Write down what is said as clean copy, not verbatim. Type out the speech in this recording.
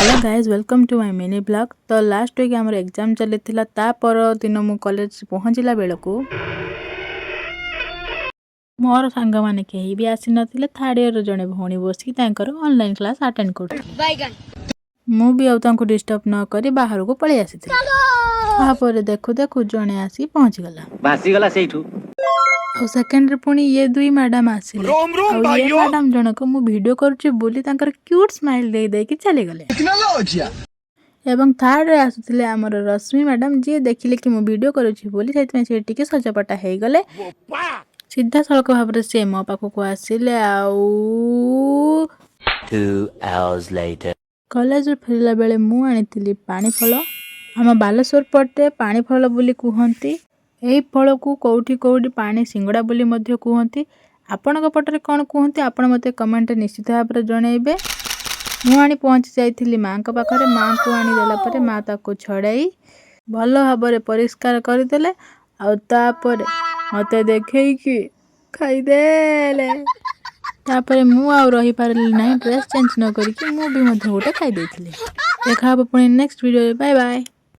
Hello guys welcome to my mini blog. तो last week आमर exam चली ता पर दिन मु कॉलेज पहुँचला बेलू मोर सांग मैंने कहीं भी आसी नथिले। थर्ड ईयर जड़े भौणी बसिकी ऑनलाइन क्लास अटेंड कर मु भी आउ डिस्टर्ब न करी बाहर को पलि आसी देखु देखु जड़े आसी पहुँची गला सेकेंड रे पुणी ये दुई मैडम आसिले ये मैडम जनक मु वीडियो करुच्ची बोली तांकर क्यूट स्माइल दे दे कि चली गले। एवं थर्ड रे आसुथिले हमर रश्मि मैडम जी देखिले कि मु वीडियो करुच्ची बोली सेति में से टिके सजपटा हे गले। सीधा सड़क भाव से मो पाखक आसिले। 2 hours later कॉलेज फेरला बेले मु आनिथिली पानी फल। आम बालेश्वर पटे पानी फल बोली कहती। यही फल को कौटी कौटी पानी सिंगड़ा बोली मध्य कहती। आपण पटरे कौन कहते आपण मते कमेंट निश्चित भाव में जनइबे। मु आनी पहुँची जाइथिली माँ को पाखरे। माँ को आनी देला परे माँ ताको छड़ाई भल भाव में परिष्कार करदेले आउे मते देखी खाईदेले। तापर मु आउ रही पारली नहीं ड्रेस चेंज न करके मु भी मधे गोटे खाई देथिली। देखा पुणी नेक्स्ट वीडियो। Bye bye.